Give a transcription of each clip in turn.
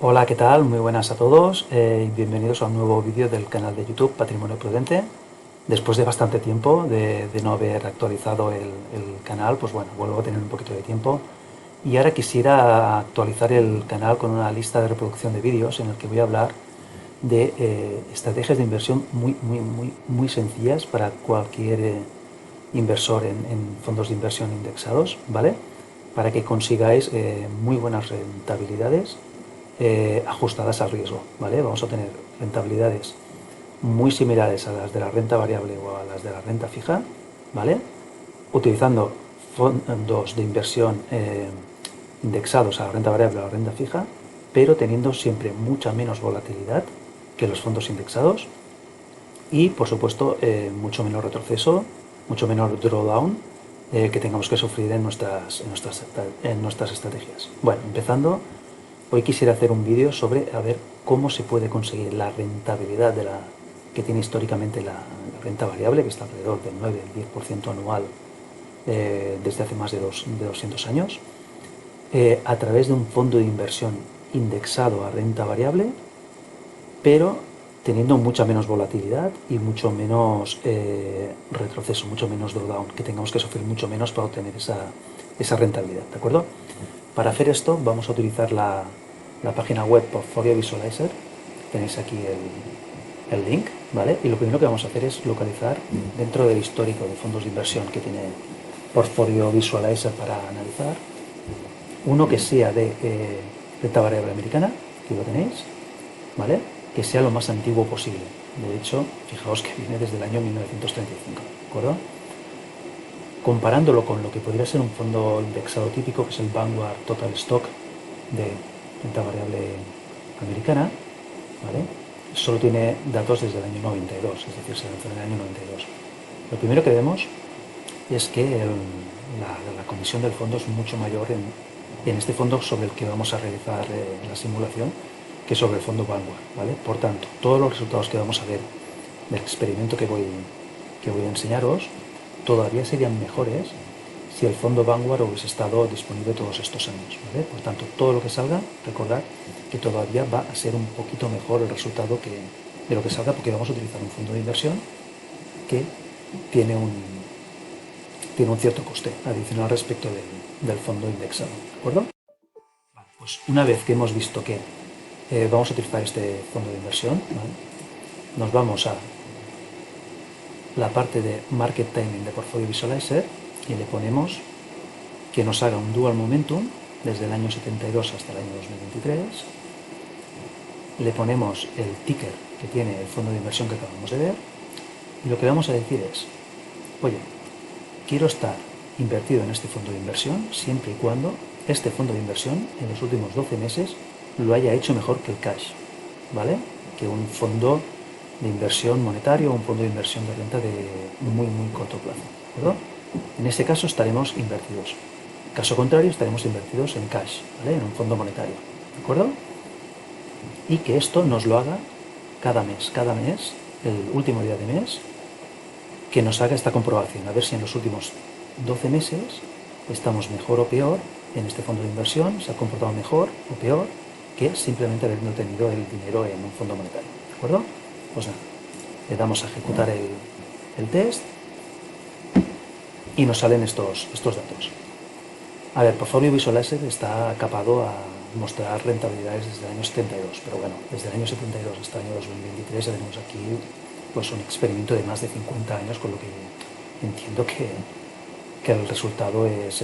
Hola, ¿qué tal? Muy buenas a todos y bienvenidos a un nuevo vídeo del canal de YouTube Patrimonio Prudente. Después de bastante tiempo de no haber actualizado el canal, pues bueno, vuelvo a tener un poquito de tiempo y ahora quisiera actualizar el canal con una lista de reproducción de vídeos en el que voy a hablar de estrategias de inversión muy sencillas para cualquier inversor en fondos de inversión indexados, ¿vale? Para que consigáis muy buenas rentabilidades ajustadas al riesgo, ¿vale? Vamos a tener rentabilidades muy similares a las de la renta variable o a las de la renta fija, ¿vale? Utilizando fondos de inversión indexados a la renta variable o a la renta fija, pero teniendo siempre mucha menos volatilidad que los fondos indexados y, por supuesto, mucho menos retroceso, mucho menos drawdown que tengamos que sufrir en nuestras estrategias. Bueno, empezando, hoy quisiera hacer un vídeo sobre a ver cómo se puede conseguir la rentabilidad que tiene históricamente la renta variable, que está alrededor del 9-10% anual desde hace más de 200 años, a través de un fondo de inversión indexado a renta variable, pero teniendo mucha menos volatilidad y mucho menos retroceso, mucho menos drawdown, que tengamos que sufrir mucho menos para obtener esa rentabilidad, ¿de acuerdo? Para hacer esto vamos a utilizar la página web Portfolio Visualizer. Tenéis aquí el link, ¿vale? Y lo primero que vamos a hacer es localizar dentro del histórico de fondos de inversión que tiene Portfolio Visualizer para analizar, uno que sea de renta variable americana, que lo tenéis, ¿vale? Que sea lo más antiguo posible. De hecho, fijaos que viene desde el año 1935, ¿de acuerdo? Comparándolo con lo que podría ser un fondo indexado típico, que es el Vanguard Total Stock de renta variable americana, ¿vale? Solo tiene datos desde el año 92, es decir, se lanzó en el año 92. Lo primero que vemos es que la comisión del fondo es mucho mayor en este fondo sobre el que vamos a realizar la simulación que sobre el fondo Vanguard, ¿vale? Por tanto, todos los resultados que vamos a ver del experimento que voy a enseñaros todavía serían mejores si el fondo Vanguard hubiese estado disponible todos estos años, ¿vale? Por tanto, todo lo que salga, recordad que todavía va a ser un poquito mejor el resultado de lo que salga, porque vamos a utilizar un fondo de inversión que tiene un cierto coste adicional respecto del fondo indexado, ¿de acuerdo? Vale, pues una vez que hemos visto que vamos a utilizar este fondo de inversión, ¿vale? Nos vamos a la parte de Market Timing de Portfolio Visualizer y le ponemos que nos haga un Dual Momentum desde el año 72 hasta el año 2023. Le ponemos el ticker que tiene el fondo de inversión que acabamos de ver y lo que vamos a decir es, oye, quiero estar invertido en este fondo de inversión siempre y cuando este fondo de inversión en los últimos 12 meses lo haya hecho mejor que el cash, ¿vale? Que un fondo de inversión monetario o un fondo de inversión de renta de muy corto plazo, ¿de acuerdo? En este caso estaremos invertidos. En caso contrario, estaremos invertidos en cash, ¿vale? En un fondo monetario, ¿de acuerdo? Y que esto nos lo haga cada mes, el último día de mes, que nos haga esta comprobación, a ver si en los últimos 12 meses estamos mejor o peor en este fondo de inversión, se ha comportado mejor o peor que simplemente habiendo tenido el dinero en un fondo monetario, ¿de acuerdo? Pues nada, le damos a ejecutar el test y nos salen estos datos. A ver, Portfolio Visualizer está capado a mostrar rentabilidades desde el año 72, pero bueno, desde el año 72 hasta el año 2023 tenemos aquí pues un experimento de más de 50 años, con lo que entiendo que el resultado es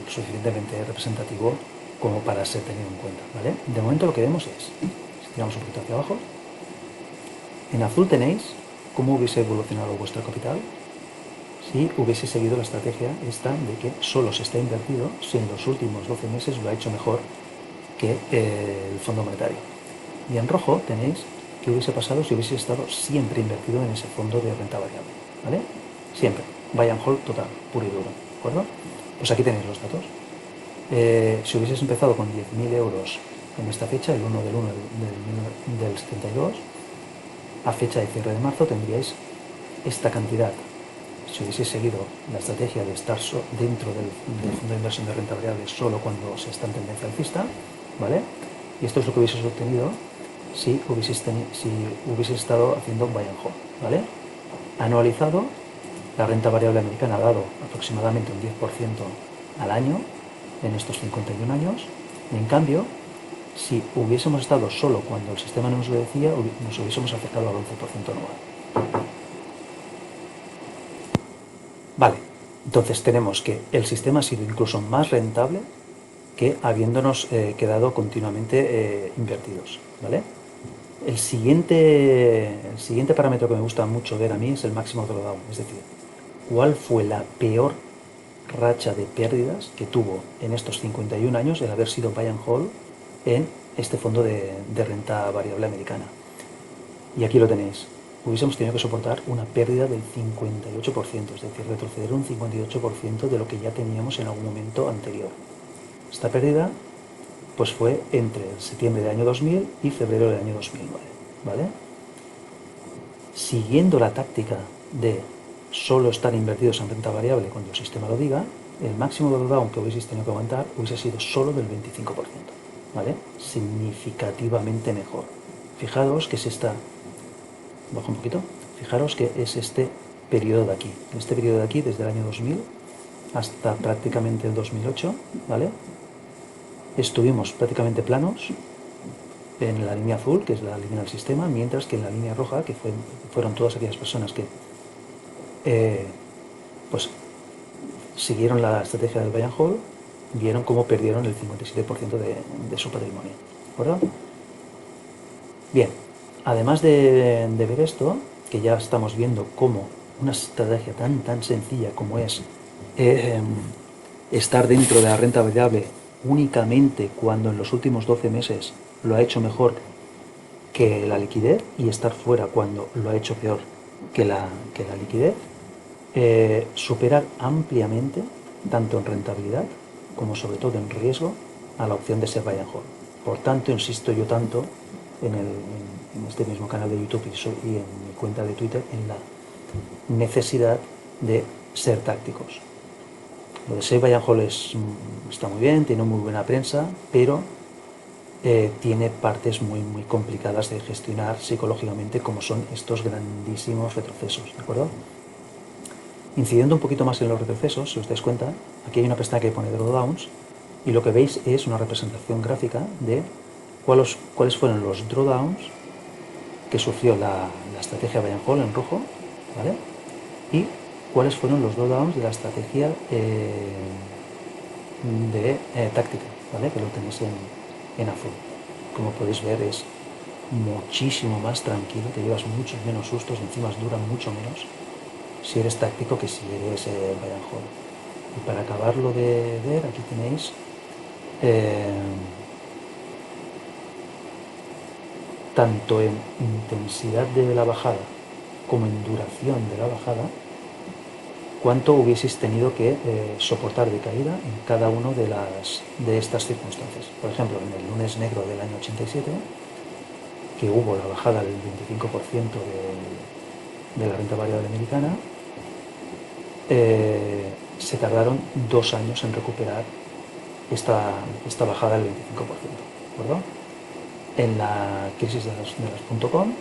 suficientemente representativo como para ser tenido en cuenta, ¿vale? De momento lo que vemos es, si tiramos un poquito hacia abajo, en azul tenéis cómo hubiese evolucionado vuestro capital si hubiese seguido la estrategia esta de que solo se está invertido si en los últimos 12 meses lo ha hecho mejor que el fondo monetario. Y en rojo tenéis qué hubiese pasado si hubiese estado siempre invertido en ese fondo de renta variable, ¿vale? Siempre, buy and hold total, puro y duro, ¿de acuerdo? Pues aquí tenéis los datos. Si hubieses empezado con 10.000 euros en esta fecha, el 1 del 1 del 72, a fecha de cierre de marzo tendríais esta cantidad. Si hubiese seguido la estrategia de estar dentro del fondo de inversión de renta variable solo cuando se está en tendencia alcista, ¿vale? Y esto es lo que hubieses obtenido si hubieses estado haciendo buy and hold, ¿vale? Anualizado, la renta variable americana ha dado aproximadamente un 10% al año en estos 51 años. En cambio, si hubiésemos estado solo cuando el sistema nos lo decía, nos hubiésemos acercado al 11% anual. Vale, entonces tenemos que el sistema ha sido incluso más rentable que habiéndonos quedado continuamente invertidos, ¿vale? El siguiente parámetro que me gusta mucho ver a mí es el máximo drawdown, es decir, cuál fue la peor racha de pérdidas que tuvo en estos 51 años el haber sido buy and hold en este fondo de renta variable americana. Y aquí lo tenéis. Hubiésemos tenido que soportar una pérdida del 58%, es decir, retroceder un 58% de lo que ya teníamos en algún momento anterior. Esta pérdida pues fue entre septiembre del año 2000 y febrero del año 2009, ¿vale? Siguiendo la táctica de solo estar invertidos en renta variable cuando el sistema lo diga, el máximo drawdown que hubieseis tenido que aguantar hubiese sido solo del 25%, ¿vale? Significativamente mejor. Fijaros que es esta, bajo un poquito, fijaros que es este periodo de aquí. En este periodo de aquí, desde el año 2000 hasta prácticamente el 2008, ¿vale? Estuvimos prácticamente planos en la línea azul, que es la línea del sistema, mientras que en la línea roja, que fueron todas aquellas personas que pues siguieron la estrategia del buy and hold, vieron cómo perdieron el 57% de su patrimonio. ¿De acuerdo? Bien, además de ver esto, que ya estamos viendo cómo una estrategia tan sencilla como es estar dentro de la renta variable únicamente cuando en los últimos 12 meses lo ha hecho mejor que la liquidez y estar fuera cuando lo ha hecho peor que la liquidez, superar ampliamente, tanto en rentabilidad como sobre todo en riesgo, a la opción de ser buy and hold. Por tanto, insisto yo tanto en este mismo canal de YouTube y en mi cuenta de Twitter en la necesidad de ser tácticos. Lo de ser buy and hold está muy bien, tiene muy buena prensa, pero tiene partes muy complicadas de gestionar psicológicamente, como son estos grandísimos retrocesos, ¿de acuerdo? Incidiendo un poquito más en los retrocesos, si os dais cuenta, aquí hay una pestaña que pone drawdowns y lo que veis es una representación gráfica de cuáles fueron los drawdowns que sufrió la estrategia buy and hold en rojo, ¿vale? Y cuáles fueron los drawdowns de la estrategia táctica, ¿vale? Que lo tenéis en azul. Como podéis ver, es muchísimo más tranquilo, te llevas muchos menos sustos, encima duran mucho menos si eres táctico que si eres buy and hold. Y para acabarlo de ver, aquí tenéis tanto en intensidad de la bajada como en duración de la bajada, cuánto hubieseis tenido que soportar de caída en cada una de estas circunstancias. Por ejemplo, en el lunes negro del año 87, que hubo la bajada del 25% de la renta variable americana, se tardaron 2 años en recuperar esta bajada del 25%, ¿de acuerdo? En la crisis de las .com,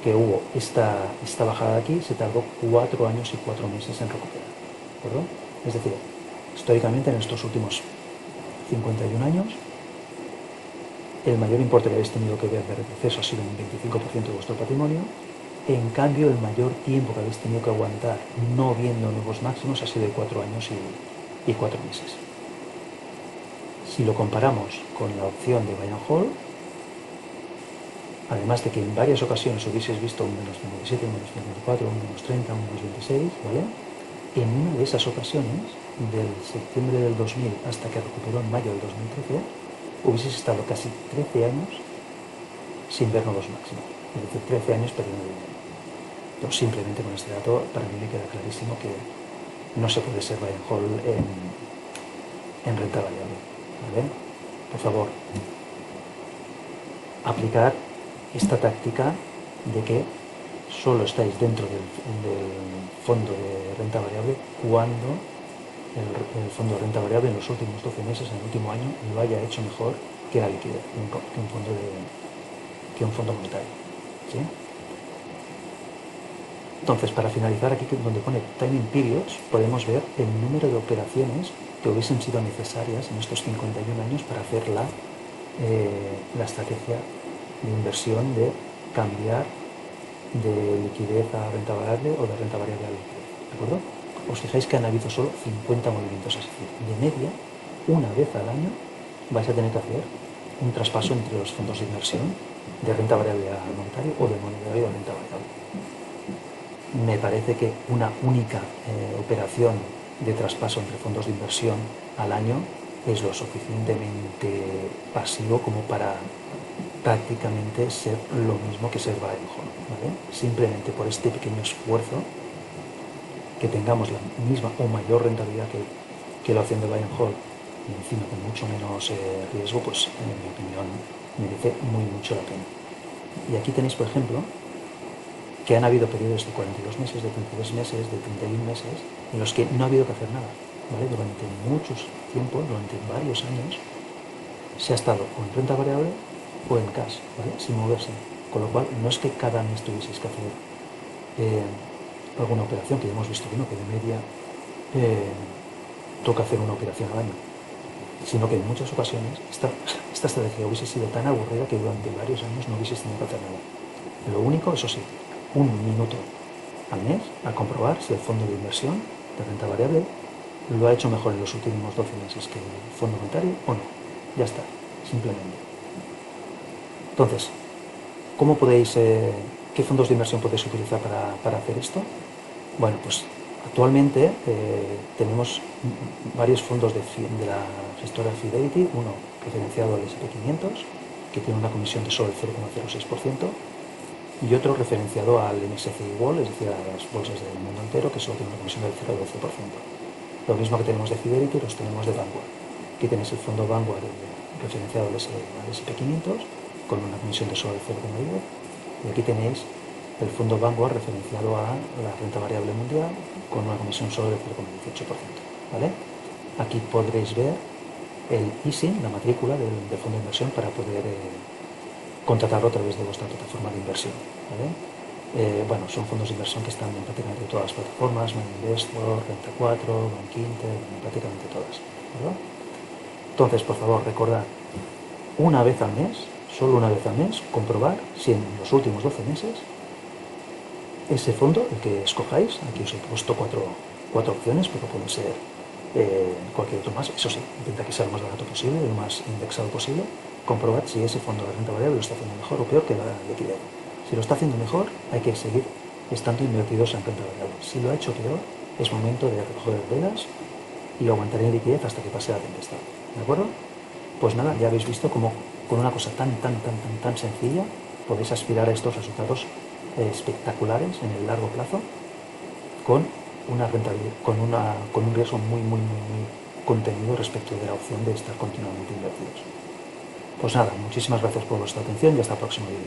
que hubo esta bajada de aquí, se tardó 4 años y 4 meses en recuperar, ¿de acuerdo? Es decir, históricamente en estos últimos 51 años, el mayor importe que habéis tenido que ver de retroceso ha sido un 25% de vuestro patrimonio. En cambio, el mayor tiempo que habéis tenido que aguantar no viendo nuevos máximos ha sido de 4 años y 4 meses. Si lo comparamos con la opción de buy and hold, además de que en varias ocasiones hubieseis visto un menos 57, un menos 54, un menos 30, un menos 26, ¿vale? En una de esas ocasiones, del septiembre del 2000 hasta que recuperó en mayo del 2013, hubieseis estado casi 13 años sin ver nuevos máximos. Es decir, 13 años perdiendo dinero. Pero simplemente con este dato, para mí me queda clarísimo que no se puede ser buy and hold en renta variable, ¿vale? Por favor, aplicar esta táctica de que solo estáis dentro del fondo de renta variable cuando el fondo de renta variable en los últimos 12 meses, en el último año, lo haya hecho mejor que la liquidez, que un fondo monetario. ¿Sí? Entonces, para finalizar, aquí donde pone Timing Periods, podemos ver el número de operaciones que hubiesen sido necesarias en estos 51 años para hacer la estrategia de inversión de cambiar de liquidez a renta variable o de renta variable a liquidez. ¿De acuerdo? Os fijáis que han habido solo 50 movimientos, es decir, de media, una vez al año vais a tener que hacer un traspaso entre los fondos de inversión de renta variable a monetario o de monetario a renta variable. Me parece que una única operación de traspaso entre fondos de inversión al año es lo suficientemente pasivo como para prácticamente ser lo mismo que ser buy and hold, ¿vale? Simplemente por este pequeño esfuerzo, que tengamos la misma o mayor rentabilidad que la opción de buy and hold y encima con mucho menos riesgo, pues en mi opinión merece mucho la pena. Y aquí tenéis, por ejemplo, que han habido periodos de 42 meses, de 33 meses, de 31 meses, en los que no ha habido que hacer nada, ¿vale? Durante muchos tiempos, durante varios años, se ha estado o en renta variable o en cash, ¿vale? Sin moverse. Con lo cual, no es que cada mes tuvieseis que hacer alguna operación, que ya hemos visto que de media toca hacer una operación al año, sino que en muchas ocasiones esta estrategia hubiese sido tan aburrida que durante varios años no hubieseis tenido que hacer nada. Lo único, eso sí, un minuto al mes a comprobar si el fondo de inversión de renta variable lo ha hecho mejor en los últimos 12 meses que el fondo monetario o no. Ya está, simplemente. Entonces, ¿qué fondos de inversión podéis utilizar para hacer esto? Bueno, pues actualmente tenemos varios fondos de la gestora Fidelity, uno referenciado al S&P 500, que tiene una comisión de solo el 0,06%, y otro referenciado al MSCI World, es decir, a las bolsas del mundo entero, que solo tiene una comisión del 0,12%. Lo mismo que tenemos de Fidelity, los tenemos de Vanguard. Aquí tenéis el fondo Vanguard referenciado al S&P 500, con una comisión de solo el 0,10%, y aquí tenéis el fondo Vanguard referenciado a la renta variable mundial, con una comisión solo del 0,18%. ¿Vale? Aquí podréis ver el ISIN, la matrícula del fondo de inversión, para poder contratarlo a través de vuestra plataforma de inversión. ¿Vale? Bueno, son fondos de inversión que están en prácticamente todas las plataformas, MyInvestor, Renta 4, Bankinter, en prácticamente todas. ¿Verdad? Entonces, por favor, recordad, una vez al mes, solo una vez al mes, comprobar si en los últimos 12 meses ese fondo, el que escojáis, aquí os he puesto cuatro opciones, pero pueden ser cualquier otro más. Eso sí, intenta que sea lo más barato posible, lo más indexado posible. Comprobad si ese fondo de renta variable lo está haciendo mejor o peor que la liquidez. Si lo está haciendo mejor, hay que seguir estando invertidos en renta variable. Si lo ha hecho peor, es momento de recoger velas y aguantar en liquidez hasta que pase la tempestad. ¿De acuerdo? Pues nada, ya habéis visto cómo con una cosa tan sencilla podéis aspirar a estos resultados espectaculares en el largo plazo con una rentabilidad, con un riesgo muy contenido respecto de la opción de estar continuamente invertidos. Pues nada, muchísimas gracias por vuestra atención y hasta el próximo vídeo.